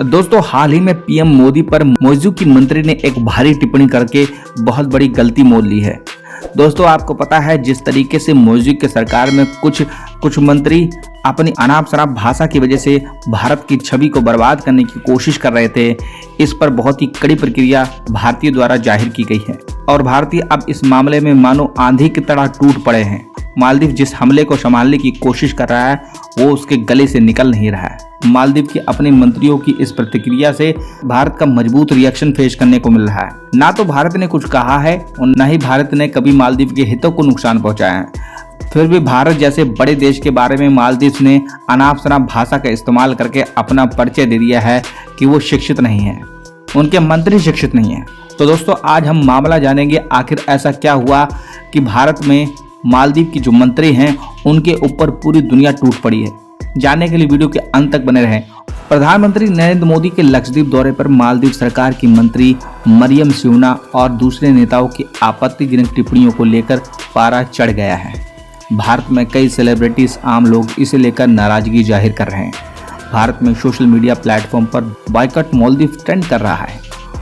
दोस्तों, हाल ही में पीएम मोदी पर मौजूद की मंत्री ने एक भारी टिप्पणी करके बहुत बड़ी गलती मोल ली है। दोस्तों, आपको पता है जिस तरीके से मौजूद के सरकार में कुछ मंत्री अपनी अनाप शनाप भाषा की वजह से भारत की छवि को बर्बाद करने की कोशिश कर रहे थे, इस पर बहुत ही कड़ी प्रतिक्रिया भारतीय द्वारा जाहिर की गई है और भारतीय अब इस मामले में मानो आंधी की तरह टूट पड़े हैं। मालदीव जिस हमले को संभालने की कोशिश कर रहा है वो उसके गले से निकल नहीं रहा है। मालदीव के अपने मंत्रियों की इस प्रतिक्रिया से भारत का मजबूत रिएक्शन फेस करने को मिल रहा है। ना तो भारत ने कुछ कहा है और न ही भारत ने कभी मालदीव के हितों को नुकसान पहुंचाया है। फिर भी भारत जैसे बड़े देश के बारे में मालदीव ने अनाप शनाप भाषा का इस्तेमाल करके अपना परिचय दे दिया है कि वो शिक्षित नहीं है, उनके मंत्री शिक्षित नहीं है। तो दोस्तों, आज हम मामला जानेंगे आखिर ऐसा क्या हुआ कि भारत में मालदीव की जो मंत्री हैं उनके ऊपर पूरी दुनिया टूट पड़ी है। जानने के लिए वीडियो के अंत तक बने रहें। प्रधानमंत्री नरेंद्र मोदी के लक्षद्वीप दौरे पर मालदीव सरकार की मंत्री मरियम स्यूना और दूसरे नेताओं की आपत्तिजनक टिप्पणियों को लेकर पारा चढ़ गया है। भारत में कई सेलिब्रिटीज, आम लोग इसे लेकर नाराजगी जाहिर कर रहे हैं। भारत में सोशल मीडिया प्लेटफॉर्म पर बॉयकॉट मालदीव ट्रेंड कर रहा है।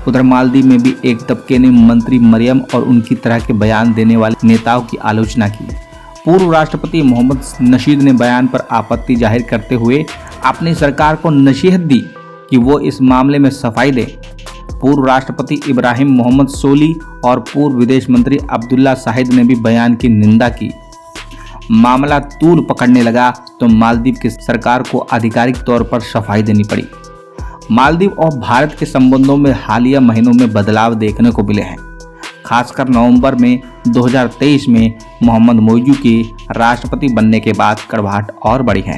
उधर मालदीव में भी एक तबके ने मंत्री मरियम और उनकी तरह के बयान देने वाले नेताओं की आलोचना की। पूर्व राष्ट्रपति मोहम्मद नशीद ने बयान पर आपत्ति जाहिर करते हुए अपनी सरकार को नसीहत दी कि वो इस मामले में सफाई दे। पूर्व राष्ट्रपति इब्राहिम मोहम्मद सोली और पूर्व विदेश मंत्री अब्दुल्ला शाहिद ने भी बयान की निंदा की। मामला तूल पकड़ने लगा तो मालदीव की सरकार को आधिकारिक तौर पर सफाई देनी पड़ी। मालदीव और भारत के संबंधों में हालिया महीनों में बदलाव देखने को मिले हैं। खासकर नवंबर में 2023 में मोहम्मद मोइजू के राष्ट्रपति बनने के बाद कड़वाहट और बढ़ी है।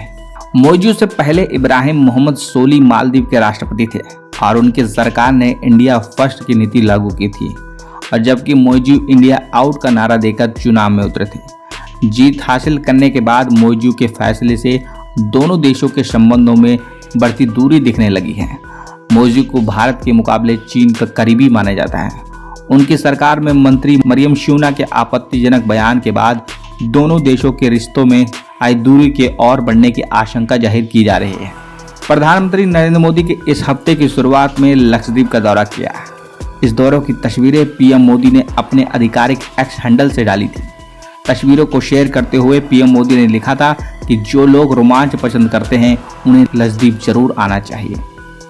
मोइजू से पहले इब्राहिम मोहम्मद सोली मालदीव के राष्ट्रपति थे और उनकी सरकार ने इंडिया फर्स्ट की नीति लागू की थी, और जबकि मोइजू इंडिया आउट का नारा देकर चुनाव में उतरे थे। जीत हासिल करने के बाद मोइजू के फैसले से दोनों देशों के संबंधों में बढ़ती दूरी दिखने लगी है। मोइजू को भारत के मुकाबले चीन का करीबी माना जाता है। उनकी सरकार में मंत्री मरियम स्यूना के आपत्तिजनक बयान के बाद दोनों देशों के रिश्तों में आई दूरी के और बढ़ने की आशंका जाहिर की जा रही है। प्रधानमंत्री नरेंद्र मोदी के इस हफ्ते की शुरुआत में लक्षद्वीप का दौरा किया। इस दौरे की तस्वीरें पीएम मोदी ने अपने आधिकारिक एक्स हैंडल से डाली थी। तस्वीरों को शेयर करते हुए पीएम मोदी ने लिखा था कि जो लोग रोमांच पसंद करते हैं उन्हें लक्षद्वीप जरूर आना चाहिए।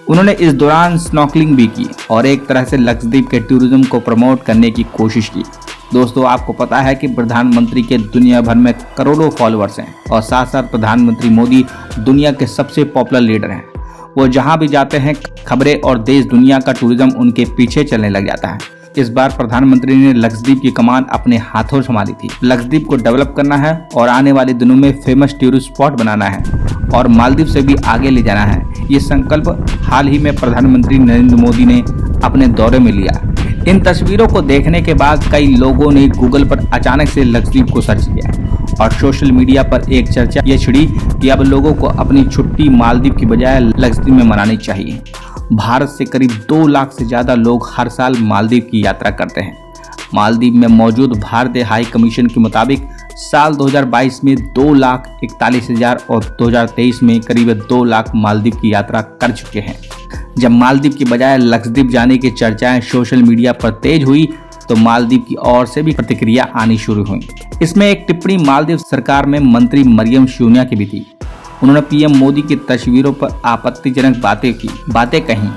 उन्होंने इस दौरान स्नॉर्कलिंग भी की और एक तरह से लक्षद्वीप के टूरिज्म को प्रमोट करने की कोशिश की। दोस्तों, आपको पता है कि प्रधानमंत्री के दुनिया भर में करोड़ों फॉलोअर्स हैं और साथ साथ प्रधानमंत्री मोदी दुनिया के सबसे पॉपुलर लीडर हैं। वो जहां भी जाते हैं खबरें और देश दुनिया का टूरिज्म उनके पीछे चलने लग जाता है। इस बार प्रधानमंत्री ने लक्षद्वीप की कमान अपने हाथों संभाली थी। लक्षद्वीप को डेवलप करना है और आने वाले दिनों में फेमस टूरिस्ट स्पॉट बनाना है और मालदीव से भी आगे ले जाना है। ये संकल्प हाल ही में प्रधानमंत्री नरेंद्र मोदी ने अपने दौरे में लिया। इन तस्वीरों को देखने के बाद कई लोगों ने गूगल पर अचानक से लक्षद्वीप को सर्च किया और सोशल मीडिया पर एक चर्चा ये छिड़ी कि अब लोगों को अपनी छुट्टी मालदीव की बजाय लक्षद्वीप में मनानी चाहिए। भारत से करीब 2 लाख से ज्यादा लोग हर साल मालदीव की यात्रा करते हैं। मालदीव में मौजूद भारतीय हाई कमीशन के मुताबिक साल 2022 में 2,41,000 और 2023 में करीब 2 लाख मालदीव की यात्रा कर चुके हैं। जब मालदीव की बजाय लक्षद्वीप जाने की चर्चाएं सोशल मीडिया पर तेज हुई तो मालदीव की ओर से भी प्रतिक्रिया आनी शुरू हुई। इसमें एक टिप्पणी मालदीव सरकार में मंत्री मरियम स्यूना की भी थी। उन्होंने पीएम मोदी की तस्वीरों पर आपत्तिजनक बातें कहीं।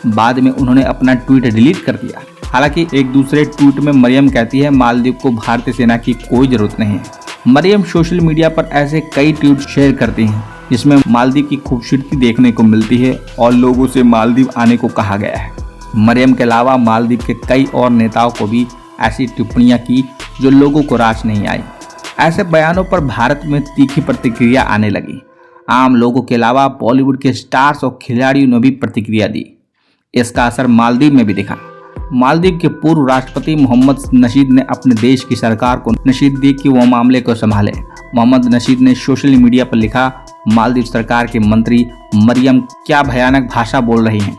बाद में उन्होंने अपना ट्वीट डिलीट कर दिया। हालांकि एक दूसरे ट्वीट में मरियम कहती है मालदीव को भारतीय सेना की कोई जरूरत नहीं है। मरियम सोशल मीडिया पर ऐसे कई ट्वीट शेयर करती हैं जिसमें मालदीव की खूबसूरती देखने को मिलती है और लोगों से मालदीव आने को कहा गया है। मरियम के अलावा मालदीव के कई और नेताओं को भी ऐसी टिप्पणियां की जो लोगों को रास नहीं आई। ऐसे बयानों पर भारत में तीखी प्रतिक्रिया आने लगी। आम लोगों के अलावा बॉलीवुड के स्टार्स और खिलाड़ियों ने भी प्रतिक्रिया दी। इसका असर मालदीव में भी दिखा। मालदीव के पूर्व राष्ट्रपति मोहम्मद नशीद ने अपने देश की सरकार को नसीहत दी कि वो मामले को संभाले। मोहम्मद नशीद ने सोशल मीडिया पर लिखा, मालदीव सरकार के मंत्री मरियम क्या भयानक भाषा बोल रही हैं,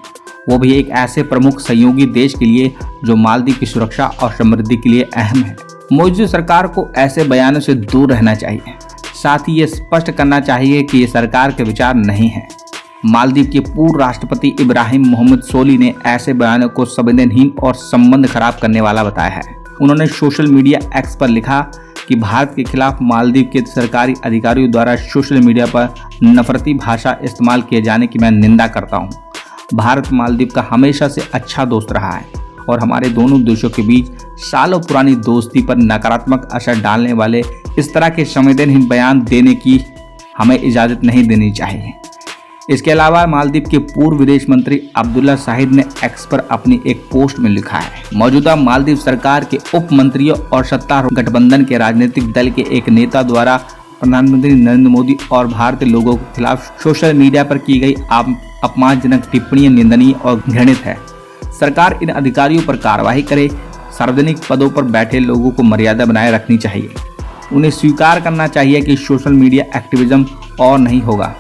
वो भी एक ऐसे प्रमुख सहयोगी देश के लिए जो मालदीव की सुरक्षा और समृद्धि के लिए अहम है। मौजूदा सरकार को ऐसे बयानों से दूर रहना चाहिए। साथ ही ये स्पष्ट करना चाहिए कि ये सरकार के विचार नहीं है। मालदीव के पूर्व राष्ट्रपति इब्राहिम मोहम्मद सोली ने ऐसे बयानों को संवेदनहीन और संबंध खराब करने वाला बताया है। उन्होंने सोशल मीडिया एक्स पर लिखा कि भारत के खिलाफ मालदीव के सरकारी अधिकारियों द्वारा सोशल मीडिया पर नफरती भाषा इस्तेमाल किए जाने की मैं निंदा करता हूं। भारत मालदीव का हमेशा से अच्छा दोस्त रहा है और हमारे दोनों देशों के बीच सालों पुरानी दोस्ती पर नकारात्मक असर डालने वाले इस तरह के संवेदनहीन बयान देने की हमें इजाज़त नहीं देनी चाहिए। इसके अलावा मालदीव के पूर्व विदेश मंत्री अब्दुल्ला शाहिद ने एक्स पर अपनी एक पोस्ट में लिखा है, मौजूदा मालदीव सरकार के उप मंत्रियों और सत्तारूढ़ गठबंधन के राजनीतिक दल के एक नेता द्वारा प्रधानमंत्री नरेंद्र मोदी और भारतीय लोगों के खिलाफ सोशल मीडिया पर की गई अपमानजनक टिप्पणियां निंदनीय और घृणित है। सरकार इन अधिकारियों पर कार्रवाई करे। सार्वजनिक पदों पर बैठे लोगों को मर्यादा बनाए रखनी चाहिए। उन्हें स्वीकार करना चाहिए कि सोशल मीडिया एक्टिविज्म और नहीं होगा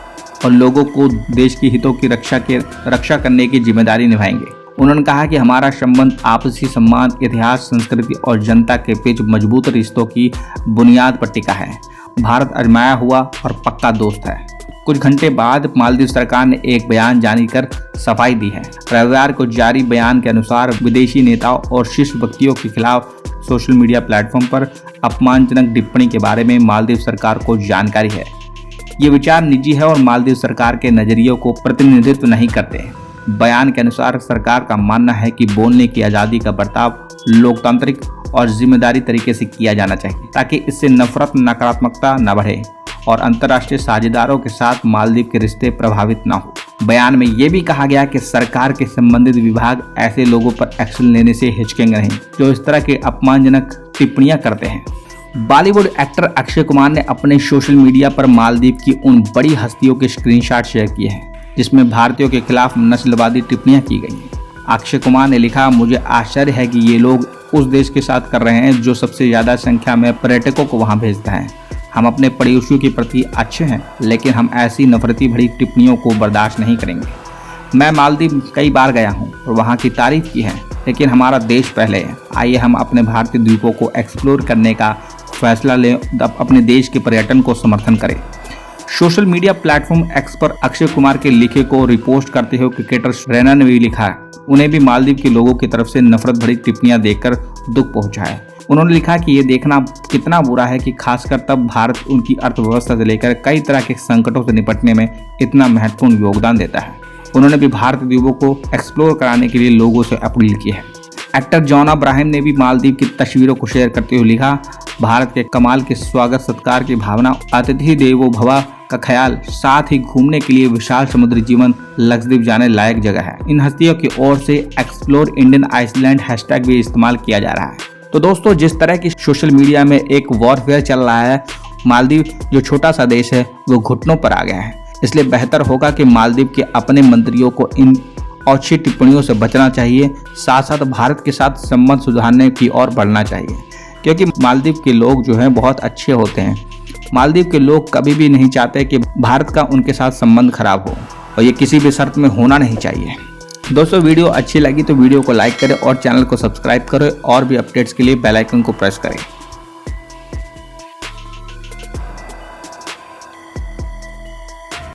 और लोगों को देश के हितों की रक्षा करने की जिम्मेदारी निभाएंगे। उन्होंने कहा कि हमारा संबंध आपसी सम्मान, इतिहास, संस्कृति और जनता के बीच मजबूत रिश्तों की बुनियाद पर टिका है। भारत आजमाया हुआ और पक्का दोस्त है। कुछ घंटे बाद मालदीव सरकार ने एक बयान जारी कर सफाई दी है। रविवार को जारी बयान के अनुसार विदेशी नेताओं और शीर्ष व्यक्तियों के खिलाफ सोशल मीडिया प्लेटफॉर्म पर अपमानजनक टिप्पणी के बारे में मालदीव सरकार को जानकारी है। ये विचार निजी है और मालदीव सरकार के नजरियों को प्रतिनिधित्व नहीं करते। बयान के अनुसार सरकार का मानना है कि बोलने की आज़ादी का बर्ताव लोकतांत्रिक और जिम्मेदारी तरीके से किया जाना चाहिए ताकि इससे नफरत, नकारात्मकता न बढ़े और अंतर्राष्ट्रीय साझेदारों के साथ मालदीव के रिश्ते प्रभावित न हो। बयान में ये भी कहा गया कि सरकार के संबंधित विभाग ऐसे लोगों पर एक्शन लेने से हिचकेंगे नहीं जो इस तरह के अपमानजनक टिप्पणियां करते हैं। बॉलीवुड एक्टर अक्षय कुमार ने अपने सोशल मीडिया पर मालदीव की उन बड़ी हस्तियों के स्क्रीनशॉट शेयर किए हैं जिसमें भारतीयों के खिलाफ नस्लवादी टिप्पणियां की गई हैं। अक्षय कुमार ने लिखा, मुझे आश्चर्य है कि ये लोग उस देश के साथ कर रहे हैं जो सबसे ज़्यादा संख्या में पर्यटकों को वहाँ भेजता है। हम अपने पड़ोसियों के प्रति अच्छे हैं लेकिन हम ऐसी नफरती भरी टिप्पणियों को बर्दाश्त नहीं करेंगे। मैं मालदीव कई बार गया हूँ और वहाँ की तारीफ की है, लेकिन हमारा देश पहले है। आइए हम अपने भारतीय द्वीपों को एक्सप्लोर करने का फैसला लें, अपने देश के पर्यटन को समर्थन करें। सोशल मीडिया प्लेटफॉर्म एक्स पर अक्षय कुमार के लिखे को रिपोस्ट करते हुए क्रिकेटर रैना ने भी लिखा, उन्हें भी मालदीव के लोगों की तरफ से नफरत भरी टिप्पणियां देखकर दुख पहुंचा है। उन्होंने लिखा कि ये देखना कितना बुरा है कि खासकर तब भारत उनकी अर्थव्यवस्था से लेकर कई तरह के संकटों से निपटने में इतना महत्वपूर्ण योगदान देता है। उन्होंने भी भारतीय द्वीपों को एक्सप्लोर कराने के लिए लोगों से अपील की है। एक्टर जॉन अब्राहम ने भी मालदीव की तस्वीरों को शेयर करते हुए लिखा, भारत के कमाल के स्वागत सत्कार की भावना, अतिथि देवो भव का ख्याल, साथ ही घूमने के लिए विशाल समुद्री जीवन, लक्षद्वीप जाने लायक जगह है। इन हस्तियों की ओर से एक्सप्लोर इंडियन आइसलैंड हैशटैग भी इस्तेमाल किया जा रहा है। तो दोस्तों, जिस तरह की सोशल मीडिया में एक वॉरफेयर चल रहा है, मालदीव जो छोटा सा देश है वो घुटनों पर आ गया है। इसलिए बेहतर होगा कि मालदीव के अपने मंत्रियों को इन अच्छी टिप्पणियों से बचना चाहिए, साथ साथ भारत के साथ संबंध सुधारने की ओर बढ़ना चाहिए, क्योंकि मालदीव के लोग जो हैं बहुत अच्छे होते हैं। मालदीव के लोग कभी भी नहीं चाहते कि भारत का उनके साथ संबंध खराब हो और ये किसी भी शर्त में होना नहीं चाहिए। दोस्तों, वीडियो अच्छी लगी तो वीडियो को लाइक करें और चैनल को सब्सक्राइब करें और भी अपडेट्स के लिए बेल आइकन को प्रेस करें।